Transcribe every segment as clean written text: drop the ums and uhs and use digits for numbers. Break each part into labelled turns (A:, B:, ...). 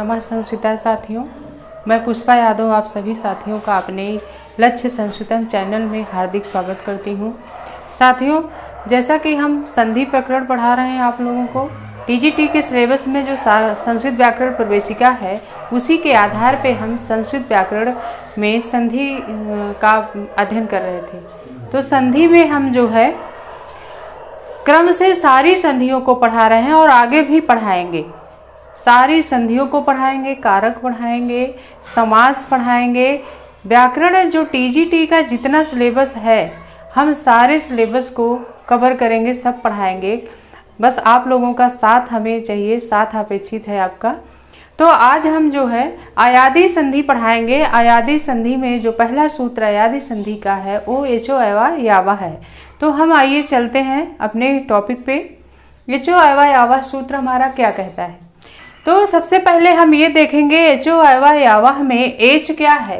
A: नमस्कार संस्कृतम साथियों, मैं पुष्पा यादव आप सभी साथियों का अपने लक्ष्य संस्कृतम चैनल में हार्दिक स्वागत करती हूँ। साथियों, जैसा कि हम संधि प्रकरण पढ़ा रहे हैं आप लोगों को, टीजीटी के सिलेबस में जो संस्कृत व्याकरण प्रवेशिका है उसी के आधार पे हम संस्कृत व्याकरण में संधि का अध्ययन कर रहे थे। तो संधि में हम जो है क्रम से सारी संधियों को पढ़ा रहे हैं और आगे भी पढ़ाएंगे। सारी संधियों को पढ़ाएंगे, कारक पढ़ाएंगे, समास पढ़ाएंगे। व्याकरण जो टीजीटी का जितना सिलेबस है हम सारे सिलेबस को कवर करेंगे, सब पढ़ाएंगे। बस आप लोगों का साथ हमें चाहिए, साथ अपेक्षित है आपका। तो आज हम जो है अयादि संधि पढ़ाएंगे। अयादि संधि में जो पहला सूत्र अयादि संधि का है वो एचो एवा यावा है। तो हम आइए चलते हैं अपने टॉपिक पे। एचो एवा यावा सूत्र हमारा क्या कहता है? तो सबसे पहले हम ये देखेंगे एचो एवा यावा में एच क्या है।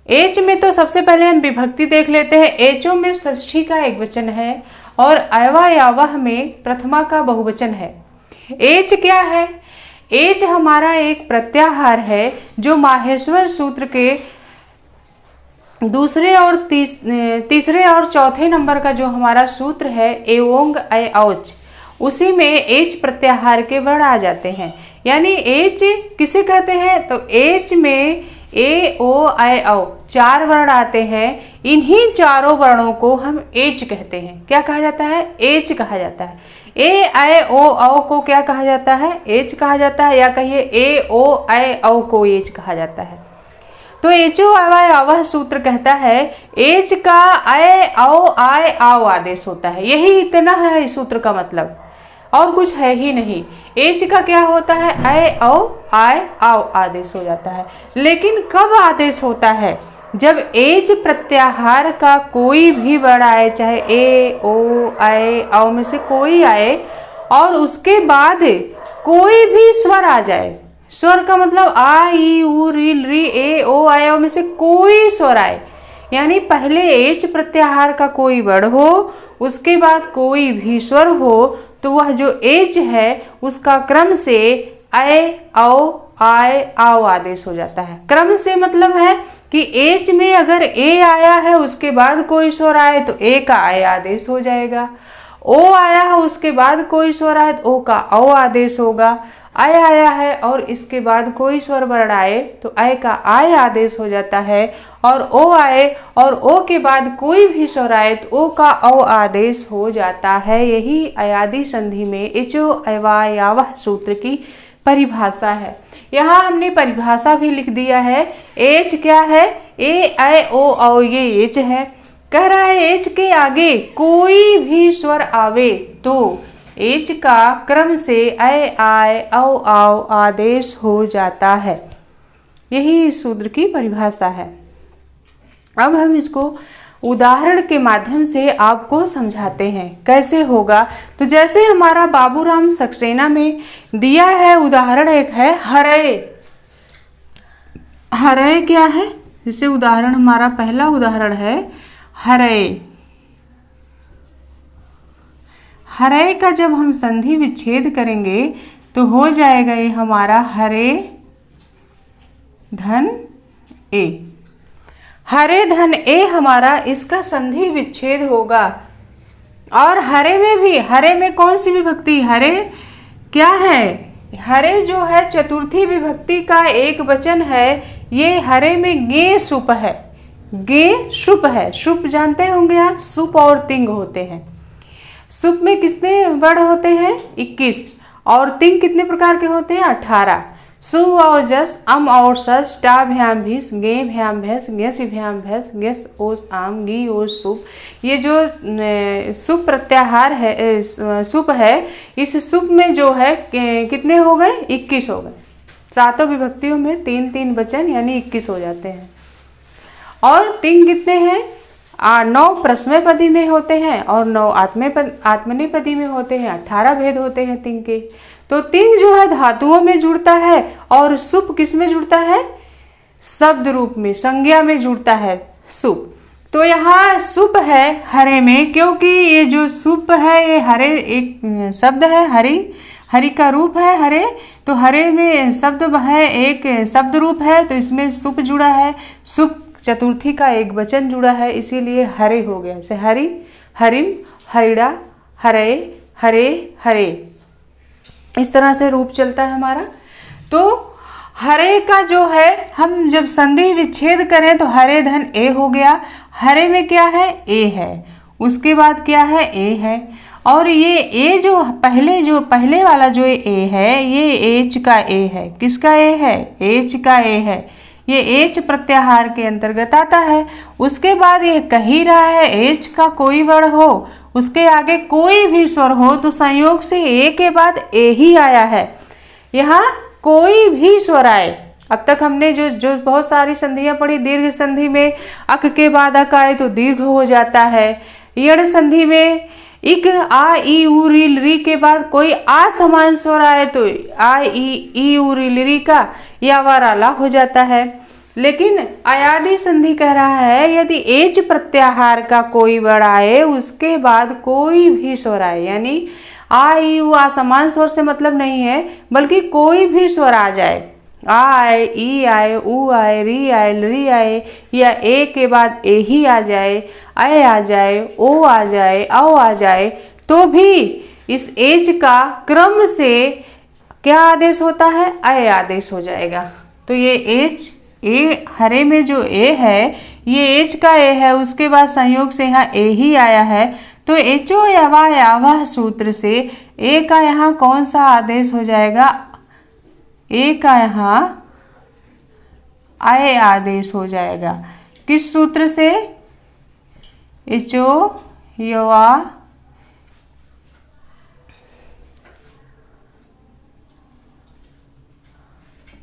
A: एच में तो सबसे पहले हम विभक्ति देख लेते हैं। एचो में षष्ठी का एक वचन है और एवा यावा में प्रथमा का बहुवचन है। एच क्या है? एच हमारा एक प्रत्याहार है जो माहेश्वर सूत्र के दूसरे और तीसरे और चौथे नंबर का जो हमारा सूत्र है एवोंग ऐ औच, उसी में एच प्रत्याहार के वर्ण आ जाते हैं। यानी एच किसे कहते हैं? तो एच में ए ओ ऐ औ चार वर्ण आते हैं। इन्हीं चारों वर्णों को हम एच कहते हैं। क्या कहा जाता है? एच कहा जाता है। ए ऐ ओ औ को क्या कहा जाता है? एच कहा जाता है, या कहिए ए ओ ऐ औ को एच कहा जाता है। तो एचो एवा यावा सूत्र कहता है एच का ऐ औ आय आओ आदेश होता है। यही इतना है इस सूत्र का मतलब, और कुछ है ही नहीं। एच का क्या होता है? ऐ औ आय आओ आदेश हो जाता है। लेकिन कब आदेश होता है? जब एच प्रत्याहार का कोई भी वर्ण आए, चाहे ए ओ ऐ औ में से कोई आए, और उसके बाद कोई भी स्वर आ जाए। स्वर का मतलब आ ई उ री री ए ओ ऐ औ में से कोई स्वर आए, यानी पहले एच प्रत्याहार का कोई वर्ण हो, उसके बाद कोई भी स्वर हो, तो वह जो एच है उसका क्रम से ऐ औ आय आओ आदेश हो जाता है। क्रम से मतलब है कि एच में अगर ए आया है उसके बाद कोई स्वर आए तो ए का ऐ आदेश हो जाएगा। ओ आया है उसके बाद कोई स्वर आए तो ओ का औ आदेश होगा। ऐ आया है और इसके बाद कोई स्वर वर्ण आए तो ऐ का आय आदेश हो जाता है। और ओ आए और ओ के बाद कोई भी स्वर आए तो ओ का औ आदेश हो जाता है। यही अयादि संधि में एचो एवा यावा सूत्र की परिभाषा है। यहाँ हमने परिभाषा भी लिख दिया है। एच क्या है? ए ऐ ओ औ ये एच है। कह रहा है एच के आगे कोई भी स्वर आवे तो एच का क्रम से ऐ आय औ आओ आदेश हो जाता है। यही इस सूत्र की परिभाषा है। अब हम इसको उदाहरण के माध्यम से आपको समझाते हैं कैसे होगा। तो जैसे हमारा बाबूराम सक्सेना में दिया है उदाहरण, एक है हरे। हरे क्या है? जैसे उदाहरण हमारा पहला उदाहरण है हरे। हरे का जब हम संधि विच्छेद करेंगे तो हो जाएगा ये हमारा हरे धन ए। हरे धन ए हमारा इसका संधि विच्छेद होगा। और हरे में भी, हरे में कौन सी विभक्ति? हरे क्या है? हरे जो है चतुर्थी विभक्ति का एक वचन है। ये हरे में गे सुप है। गे सुप है। सुप जानते होंगे आप, सुप और तिंग होते हैं। सुप में कितने वर्ण होते हैं? 21। और तिंग कितने प्रकार के होते हैं? 18। सु और जस, अम और सस, टा भ्याम भीस, गे भ्याम भैंस, गेस भ्याम भैंस, गेस ओस आम, गी ओस सुप। ये जो सुप प्रत्याहार है, सुप है, इस सुप में जो है कितने हो गए? 21 हो गए। सातों विभक्तियों में 3-3 वचन यानी 21 हो जाते हैं। और तिंग कितने हैं? 9 प्रश्नपदी में होते हैं और 9 आत्मनेपदी में होते हैं। 18 भेद होते हैं तिंग के। तो तिंग जो है धातुओं में जुड़ता है और सुप किस में जुड़ता है? शब्द रूप में, संज्ञा में जुड़ता है सुप। तो यहाँ सुप है हरे में, क्योंकि ये जो सुप है ये हरे एक शब्द है। हरी हरि का रूप है हरे, तो हरे में शब्द है, एक शब्द रूप है, तो इसमें सुप जुड़ा है, सुप चतुर्थी का एक वचन जुड़ा है, इसीलिए हरे हो गया। जैसे हरि, हरिम, हरिड़ा, हरे, हरे, हरे, इस तरह से रूप चलता है हमारा। तो हरे का जो है हम जब संधि विच्छेद करें तो हरे धन ए हो गया। हरे में क्या है? ए है, उसके बाद क्या है? ए है। और ये ए जो पहले वाला जो ए है, ये एच का ए है। किसका ए है? एच का ए है। ये एच प्रत्याहार के अंतर्गत आता है। उसके बाद ये कह ही रहा है एच का कोई वर्ण हो, उसके आगे कोई भी स्वर हो, तो संयोग से ए के बाद ए ही आया है। यहाँ कोई भी स्वर आए, अब तक हमने जो बहुत सारी संधियां पढ़ी, दीर्घ संधि में अक के बाद अक आए तो दीर्घ हो जाता है। यण संधि में इक, आ, ई, उ, री के बाद कोई आ समान स्वर आए तो आ, ई, उ, री का या वाराला हो जाता है। लेकिन अयादि संधि कह रहा है यदि एच प्रत्याहार का कोई वर्ण आए, उसके बाद कोई भी स्वर आए, यानी आ, ई, उ, आ समान स्वर से मतलब नहीं है, बल्कि कोई भी स्वर आ जाए, आ आए, ई आए, उ आए, री आए, ली आए, या ए के बाद ए ही आ जाए, ए आ जाए, ओ आ जाए, औ आ जाए, तो भी इस एज का क्रम से क्या आदेश होता है? ए आदेश हो जाएगा। तो ये एज, ए हरे में जो ए है ये एच का ए है, उसके बाद संयोग से यहाँ ए ही आया है, तो एचो यवा यावह सूत्र से ए का यहाँ कौन सा आदेश हो जाएगा? ए का यहाँ आय आदेश हो जाएगा। किस सूत्र से? एचो यवा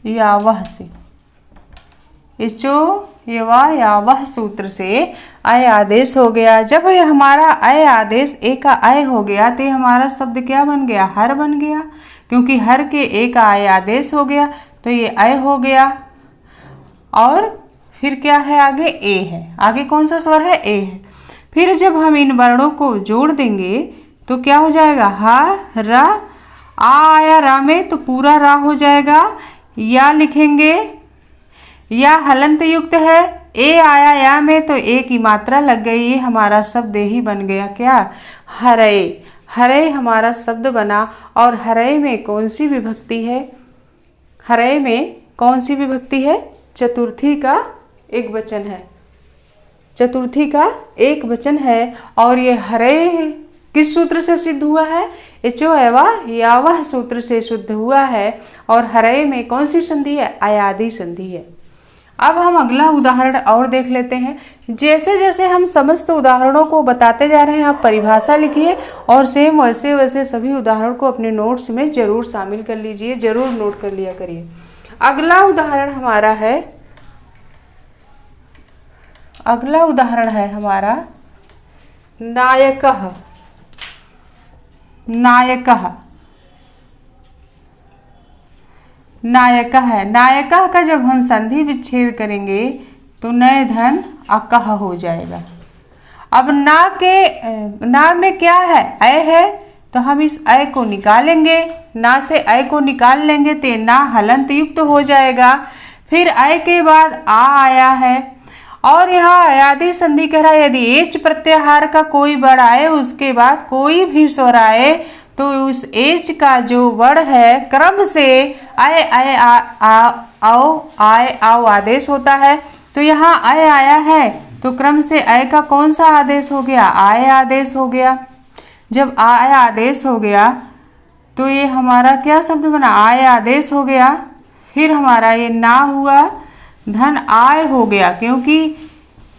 A: यावह से, एचो यवा यावह सूत्र से अय आदेश हो गया। जब ये हमारा अय आदेश ए का अय हो गया तो हमारा शब्द क्या बन गया? हर बन गया, क्योंकि हर के ए का अय आदेश हो गया, तो ये अय हो गया। और फिर क्या है आगे? ए है। आगे कौन सा स्वर है? ए है। फिर जब हम इन वर्णों को जोड़ देंगे तो क्या हो जाएगा? हा, रा, आ आया रा में तो पूरा रा हो जाएगा। या लिखेंगे, या हलंत युक्त है, ए आया या में तो ए की मात्रा लग गई, ये हमारा शब्द ही बन गया क्या? हरे। हरे हमारा शब्द बना। और हरे में कौन सी विभक्ति है? हरे में कौन सी विभक्ति है? चतुर्थी का एक वचन है, चतुर्थी का एक वचन है। और ये हरे किस सूत्र से सिद्ध हुआ है? एचो एवा यावह सूत्र से सिद्ध हुआ है। और हरे में कौन सी संधि है? अयादि संधि है। अब हम अगला उदाहरण और देख लेते हैं। जैसे जैसे हम समस्त उदाहरणों को बताते जा रहे हैं, आप परिभाषा लिखिए और सेम वैसे वैसे सभी उदाहरण को अपने नोट्स में जरूर शामिल कर लीजिए, जरूर नोट कर लिया करिए। अगला उदाहरण हमारा है, अगला उदाहरण है हमारा नायकः। नायकः, नायकः है। नायकः का जब हम संधि विच्छेद करेंगे तो नए धन अकह हो जाएगा। अब ना में क्या है? अय है, तो हम इस अय को निकालेंगे, ना से अय को निकाल लेंगे तो ना हलंत युक्त हो जाएगा। फिर अय के बाद आ आया है और यहाँ अयादि संधि कह रहा है यदि एच प्रत्याहार का कोई वर्ण आए, उसके बाद कोई भी स्वर आए, तो उस एच का जो वर्ण है क्रम से अय अय आओ आय आओ आदेश होता है। तो यहाँ अय आया है तो क्रम से अय का कौन सा आदेश हो गया? आय आदेश हो गया। जब आय आदेश हो गया तो ये हमारा क्या शब्द बना? आय आदेश हो गया। फिर हमारा ये ना हुआ, धन आय हो गया, क्योंकि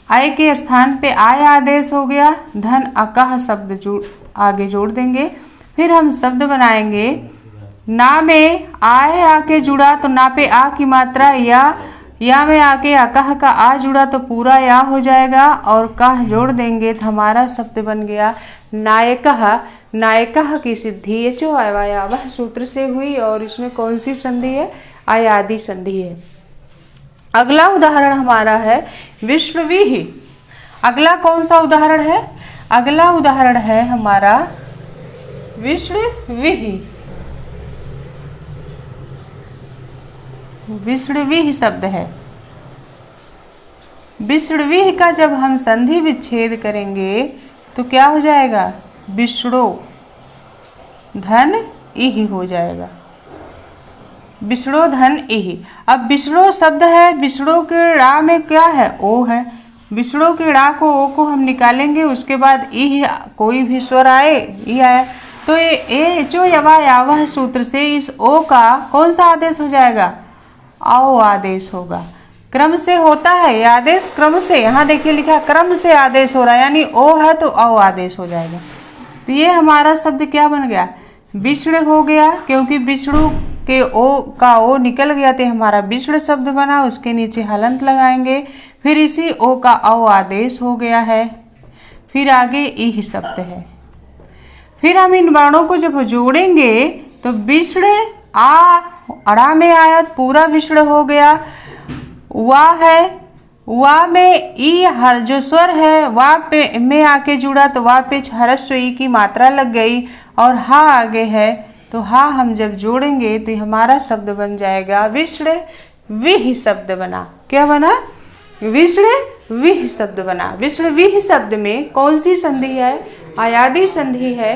A: आय के स्थान पे आय आदेश हो गया। धन अकह शब्द आगे जोड़ देंगे। फिर हम शब्द बनाएंगे, ना में आय आके जुड़ा तो ना पे आ की मात्रा या में आके अकह का आ जुड़ा तो पूरा या हो जाएगा और कह जोड़ देंगे तो हमारा शब्द बन गया नायकः। नायकः की सिद्धि एचो अयवायावह सूत्र से हुई और इसमें कौन सी संधि है? अयादि संधि है। अगला उदाहरण हमारा है विश्वविहि। अगला कौन सा उदाहरण है? अगला उदाहरण है हमारा विश्वविहि। विसृणवीह शब्द है। विसृणवीह का जब हम संधि विच्छेद करेंगे तो क्या हो जाएगा? विष्णु धन इह हो जाएगा। विष्णु धन इह। अब विष्णु शब्द है, विष्णु के ड़ा में क्या है? ओ है। विष्णु के ड़ा को ओ को हम निकालेंगे, उसके बाद इह कोई भी स्वर आए, ई आया, तो ये जो यवा यावह सूत्र से इस ओ का कौन सा आदेश हो जाएगा? आओ आदेश होगा। क्रम से होता है ये आदेश, क्रम से। यहाँ देखिए लिखा क्रम से आदेश हो रहा है, यानी ओ है तो आओ आदेश हो जाएगा। तो ये हमारा शब्द क्या बन गया? विष्णु हो गया, क्योंकि विष्णु के ओ का ओ निकल गया तो हमारा विष्णु शब्द बना। उसके नीचे हलंत लगाएंगे, फिर इसी ओ का औ आदेश हो गया है। फिर आगे इह शब्द है। फिर हम इन वर्णों को जब जोड़ेंगे तो विष्णु आ अड़ा में आया तो पूरा विष्णु हो गया। वाह है, वाह में ई हर जो स्वर है वाह पे में आके जुड़ा तो वाह पे हरस्व ई की मात्रा लग गई, और हा आगे है तो हा हम जब जोड़ेंगे तो हमारा शब्द बन जाएगा विष्णु विह शब्द बना। क्या बना? विष्णु विह शब्द बना। विष्णु विह शब्द में कौन सी संधि है? आयादी संधि है।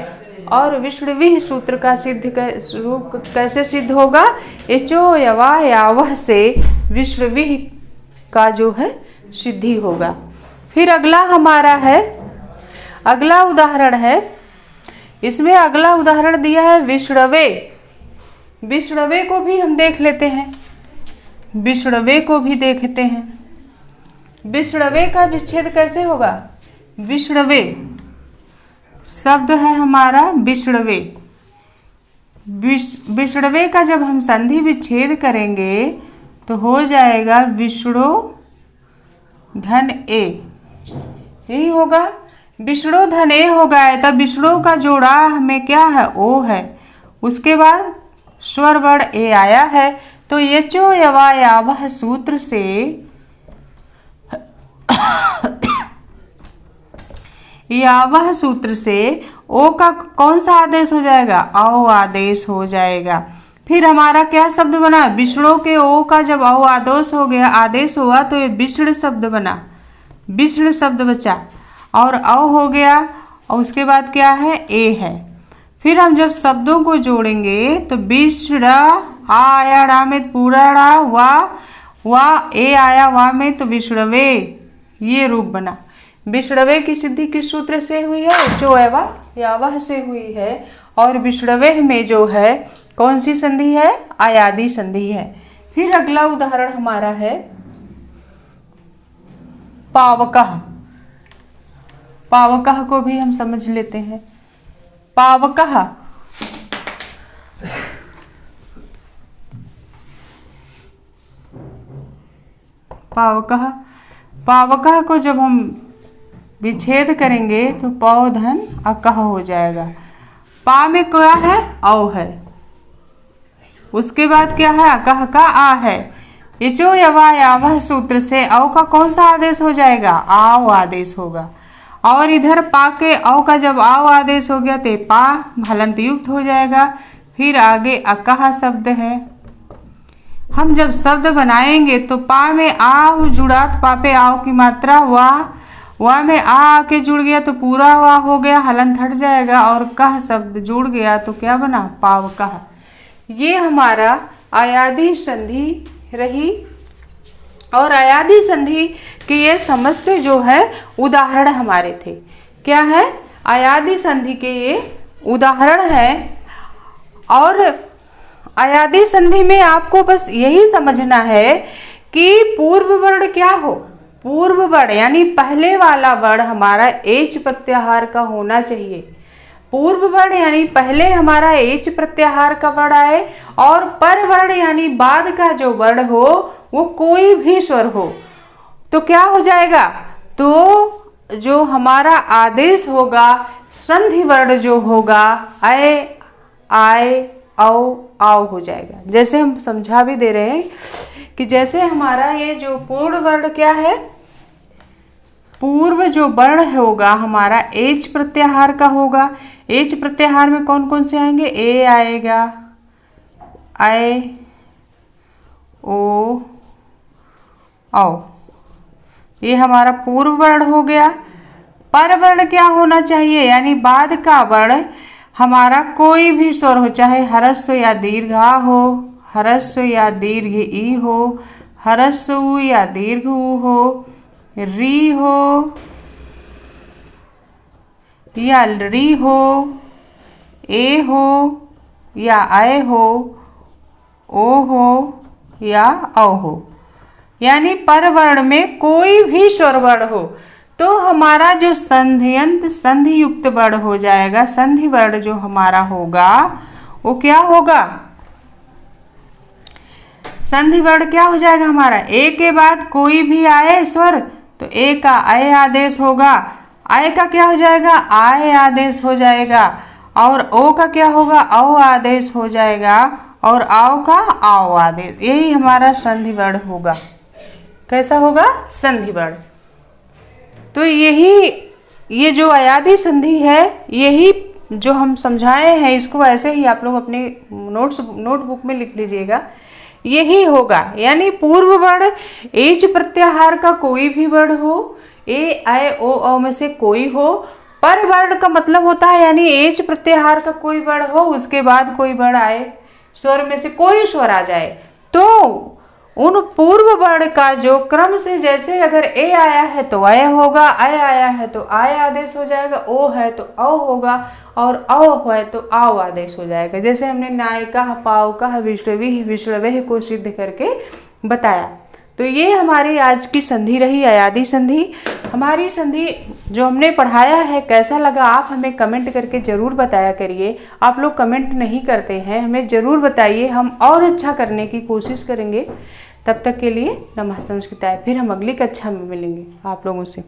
A: और विष्णु विह सूत्र का रूप कैसे सिद्ध होगा? एचो यवा यावह से विष्णु विह का जो है सिद्धि होगा। फिर अगला हमारा है, अगला उदाहरण है, इसमें अगला उदाहरण दिया है विष्णवे। विष्णवे को भी हम देख लेते हैं, विष्णवे को भी देखते हैं। विष्णवे का विच्छेद कैसे होगा? विष्णवे शब्द है हमारा विष्णवे। विष्णवे का जब हम संधि विच्छेद करेंगे तो हो जाएगा विष्णु धन ए, यही होगा। विष्णु धन ए होगा, तब विष्णु का जोड़ा हमें क्या है? ओ है। उसके बाद स्वर वर्ण ए आया है, तो यचो यवा यावह सूत्र से यावह सूत्र से ओ का कौन सा आदेश हो जाएगा? आओ आदेश हो जाएगा। फिर हमारा क्या शब्द बना? विष्णु के ओ का जब आओ आदेश हो गया, आदेश हुआ तो ये विष्णु शब्द बना, विष्णु शब्द बचा, और औ हो गया, और उसके बाद क्या है? ए है। फिर हम जब शब्दों को जोड़ेंगे तो विष्णु आ आया ड़ा में पूरा ड़ा, वा ए आया वा में तो विष्णवे, ये रूप बना। विष्णवे की सिद्धि किस सूत्र से हुई है? जो एवा यावह से हुई है। और विष्णवे में जो है कौन सी संधि है? आयादी संधि है। फिर अगला उदाहरण हमारा है पावकः। पावकः को भी हम समझ लेते हैं। पावकः पावकः पावकः को जब हम विच्छेद करेंगे तो पौ धन अकह हो जाएगा। पा में क्या है? औ है। उसके बाद क्या है? अकह का आ है। इचो यवा यावह सूत्र से औ का कौन सा आदेश हो जाएगा? आओ आदेश होगा। और इधर पा के औ का जब आओ आदेश हो गया तो पा हलंत युक्त हो जाएगा। फिर आगे अकह शब्द है। हम जब शब्द बनाएंगे तो पा में आ जुड़ा तो पा पे आओ की मात्रा वाह में आ आके जुड़ गया तो पूरा वाह हो गया, हलंत हट जाएगा, और कह शब्द जुड़ गया तो क्या बना? पावकः। ये हमारा आयादी संधि रही। और आयादी संधि के ये समस्त जो है उदाहरण हमारे थे। क्या है? आयादी संधि के ये उदाहरण है। और आयादी संधि में आपको बस यही समझना है कि पूर्व वर्ण क्या हो? पूर्व वर्ण यानी पहले वाला वर्ण हमारा एच प्रत्याहार का होना चाहिए। पूर्व वर्ण यानी पहले हमारा एच प्रत्याहार का वर्ण आए, और पर वर्ण यानी बाद का जो वर्ण हो वो कोई भी स्वर हो तो क्या हो जाएगा? तो जो हमारा आदेश होगा संधि वर्ण जो होगा अय आय औ आओ हो जाएगा। जैसे हम समझा भी दे रहे हैं कि जैसे हमारा ये जो पूर्ण वर्ण क्या है? पूर्व जो वर्ण होगा हमारा एच प्रत्याहार का होगा। एच प्रत्याहार में कौन कौन से आएंगे? ए आएगा, आय, ओ औ, ये हमारा पूर्व वर्ण हो गया। पर वर्ण क्या होना चाहिए, यानी बाद का वर्ण हमारा कोई भी स्वर हो, चाहे ह्रस्व या दीर्घ आ हो, ह्रस्व या दीर्घ ई हो, ह्रस्व उ या दीर्घ उ हो, री हो या री हो, ए हो या अय हो, ओ हो या औ हो, यानी पर वर्ण में कोई भी स्वर वर्ण हो तो हमारा जो संध्यंत संधि युक्त वर्ण हो जाएगा। संधि वर्ण जो हमारा होगा वो क्या होगा, संधि वर्ण क्या हो जाएगा हमारा, ए के बाद कोई भी आए स्वर तो ए का अय आदेश होगा, अय का क्या हो जाएगा, आय आदेश हो जाएगा, और ओ का क्या होगा, औ आदेश हो जाएगा, और आओ का आओ आदेश। यही हमारा संधि वर्ण होगा। कैसा होगा, संधि वर्ण। तो यही ये जो अयादी संधि है, यही जो हम समझाए हैं, इसको ऐसे ही आप लोग अपने नोटबुक में लिख लीजिएगा, यही होगा। यानी पूर्व वर्ण एच प्रत्याहार का कोई भी वर्ण हो, ए ऐ ओ औ में से कोई हो, पर वर्ण का मतलब होता है यानी एच प्रत्याहार का कोई वर्ण हो, उसके बाद कोई वर्ण आए, स्वर में से कोई स्वर आ जाए, तो उन पूर्व वर्ण का जो क्रम से, जैसे अगर ए आया है तो अय होगा, अय आया है तो आय आदेश हो जाएगा, ओ है तो औ होगा, और औ है तो आओ आदेश हो जाएगा। जैसे हमने नायिका पावका विश्रवी विश्रवे को सिद्ध करके बताया। तो ये हमारी आज की संधि रही, अयादी संधि। हमारी संधि जो हमने पढ़ाया है कैसा लगा आप हमें कमेंट करके ज़रूर बताया करिए। आप लोग कमेंट नहीं करते हैं, हमें ज़रूर बताइए, हम और अच्छा करने की कोशिश करेंगे। तब तक के लिए नमः संस्कृताय। फिर हम अगली कक्षा में मिलेंगे आप लोगों से।